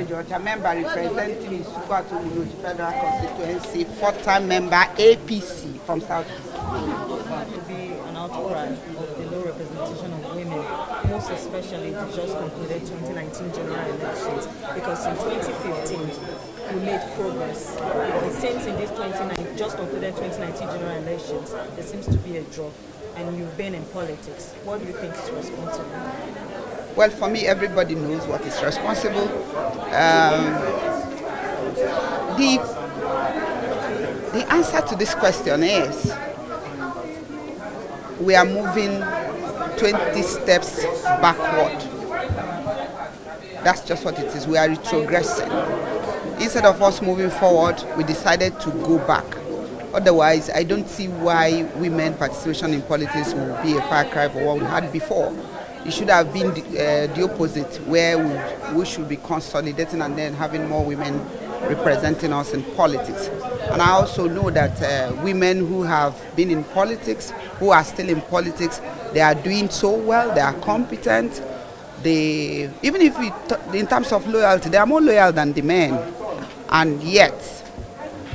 George, a member representing Ikpeazu Federal Constituency, fourth-time member APC from South East. To be an outcry of the low representation of women, most especially the just concluded 2019 general elections, because in 2015 we made progress. But since in this just concluded 2019 general elections, there seems to be a drop, and you've been in politics. What do you think is responsible? Well, for me, everybody knows what is responsible. The answer to this question is we are moving 20 steps backward. That's just what it is. We are retrogressing. Instead of us moving forward, we decided to go back. Otherwise, I don't see why women participation in politics will be a far cry for what we had before. It should have been the opposite, where we should be consolidating and then having more women representing us in politics. And I also know that women who have been in politics, who are still in politics, they are doing so well, they are competent. Even if in terms of loyalty, they are more loyal than the men. And yet,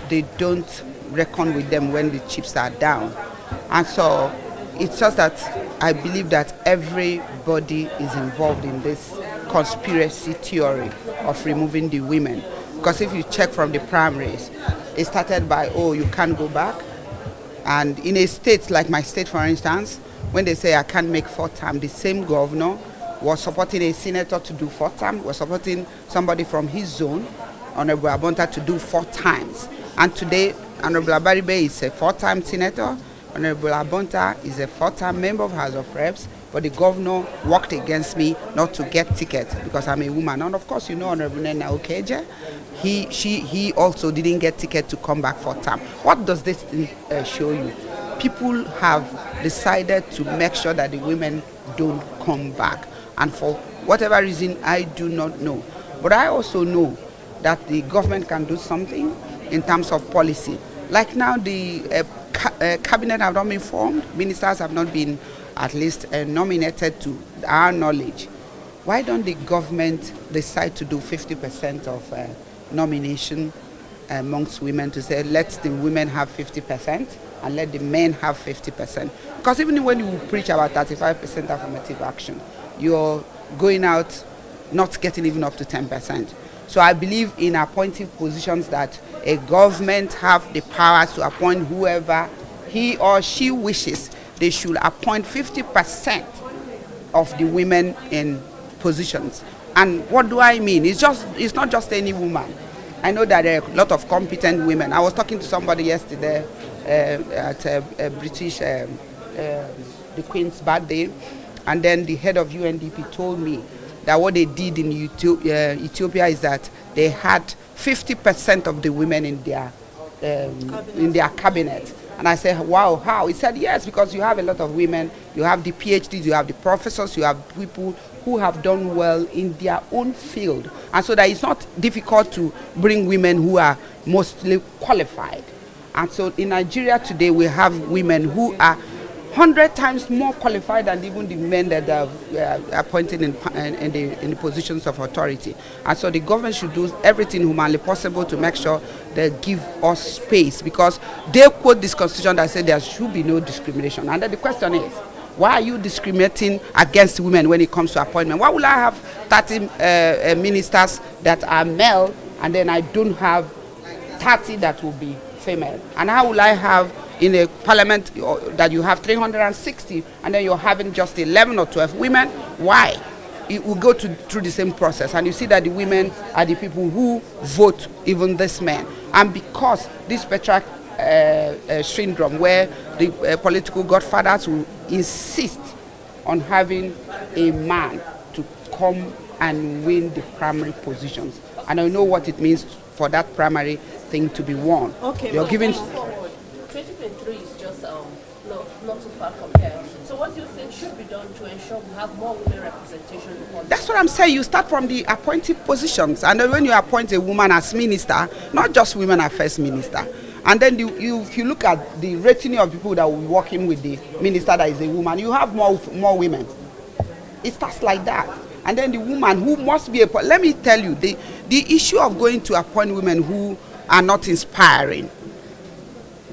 they don't reckon with them when the chips are down. And so, it's just that I believe that everybody is involved in this conspiracy theory of removing the women. Because if you check from the primaries, it started by, oh, you can't go back. And in a state like my state, for instance, when they say I can't make fourth term, the same governor was supporting a senator to do fourth term, was supporting somebody from his zone, Honorable Abonta, to do 4 times. And today, Honorable Abaribe is a 4-time senator. Honorable Abonta is a 4-time member of House of Reps, but the governor worked against me not to get ticket because I'm a woman. And of course, you know Honorable Hon.Nkeruka, he also didn't get ticket to come back 4th term. What does this show you? People have decided to make sure that the women don't come back. And for whatever reason, I do not know. But I also know that the government can do something in terms of policy. Like now, the cabinet have not been formed, ministers have not been at least nominated to our knowledge. Why don't the government decide to do 50% of nomination amongst women, to say let the women have 50% and let the men have 50%? Because even when you preach about 35% affirmative action, you're going out not getting even up to 10%. So I believe in appointing positions that a government have the power to appoint whoever he or she wishes. They should appoint 50% of the women in positions. And what do I mean? It's not just any woman. I know that there are a lot of competent women. I was talking to somebody yesterday at a British, the Queen's birthday, and then the head of UNDP told me that what they did in Ethiopia is that they had 50% of the women in their cabinet. And I said, wow, how? He said, yes, because you have a lot of women, you have the PhDs, you have the professors, you have people who have done well in their own field. And so that it's not difficult to bring women who are mostly qualified. And so in Nigeria today, we have women who are 100 times more qualified than even the men that are appointed in the positions of authority. And so the government should do everything humanly possible to make sure they give us space, because they quote this constitution that said there should be no discrimination. And then the question is, why are you discriminating against women when it comes to appointment? Why will I have 30 ministers that are male and then I don't have 30 that will be female? And how will I have in a parliament that you have 360 and then you're having just 11 or 12 women? Why? It will go through the same process, and you see that the women are the people who vote even this men. And because this patriarch syndrome, where the political godfathers will insist on having a man to come and win the primary positions, and I know what it means for that primary thing to be won. Okay, you're giving 2023 is just not too far from here. So what do you think should be done to ensure we have more women representation in politics? That's what I'm saying. You start from the appointed positions, and then when you appoint a woman as minister, not just women are first minister, and then if you look at the retinue of people that will be working with the minister that is a woman, you have more women. It starts like that. And then the woman who must be let me tell you, The issue of going to appoint women who are not inspiring,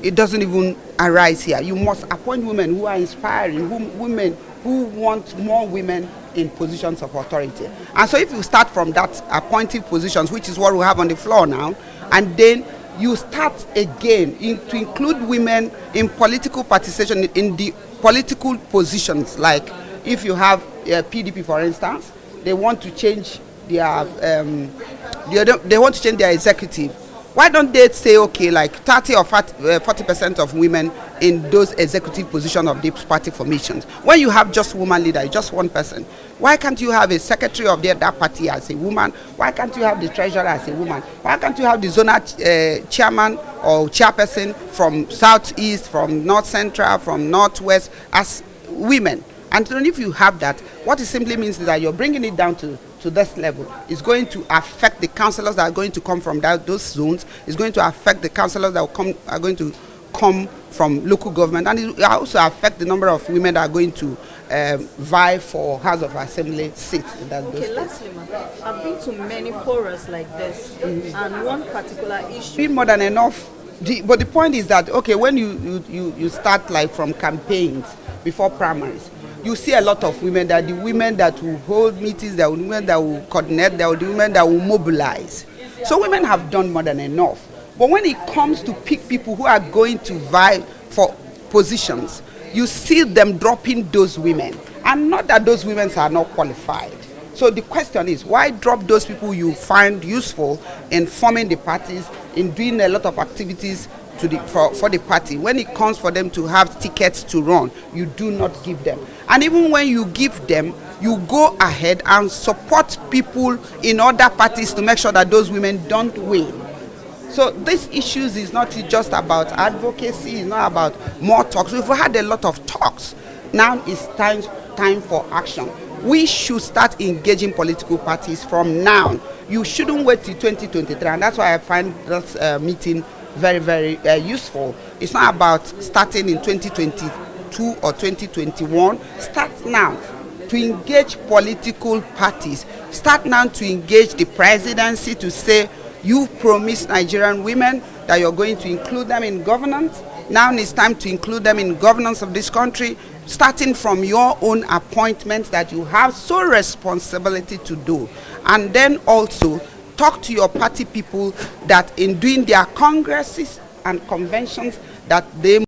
it doesn't even arise here. You must appoint women who are inspiring, women who want more women in positions of authority. And so if you start from that appointive positions, which is what we have on the floor now, and then you start again to include women in political participation in the political positions, like if you have PDP, for instance, they want to change their executive. Why don't they say, okay, like 30 or 40% of women in those executive positions of these party formations? When you have just woman leader, just one person, why can't you have a secretary of that party as a woman? Why can't you have the treasurer as a woman? Why can't you have the zonal chairman or chairperson from southeast, from north central, from northwest as women? And then if you have that, what it simply means is that you're bringing it down to this level. It's going to affect the councillors that are going to come from those zones. It's going to affect the councillors that are going to come from local government, and it will also affect the number of women that are going to vie for House of Assembly seats in that Okay, lastly, I've been to many forums like this, and one particular issue. Be more than enough. But the point is that, okay, when you start like from campaigns before primaries, you see a lot of women, that the women that will hold meetings, the women that will coordinate, the women that will mobilize. So women have done more than enough. But when it comes to pick people who are going to vie for positions, you see them dropping those women. And not that those women are not qualified. So the question is, why drop those people you find useful in forming the parties, in doing a lot of activities for the party? When it comes for them to have tickets to run, you do not give them. And even when you give them, you go ahead and support people in other parties to make sure that those women don't win. So these issues is not just about advocacy, it's not about more talks. We've had a lot of talks. Now it's time for action. We should start engaging political parties from now. You shouldn't wait till 2023, and that's why I find this meeting very, very useful. It's not about starting in 2022 or 2021. Start now to engage political parties. Start now to engage the presidency to say, you promised Nigerian women that you're going to include them in governance. Now it's time to include them in governance of this country, starting from your own appointments that you have so responsibility to do. And then also talk to your party people that in doing their congresses and conventions that they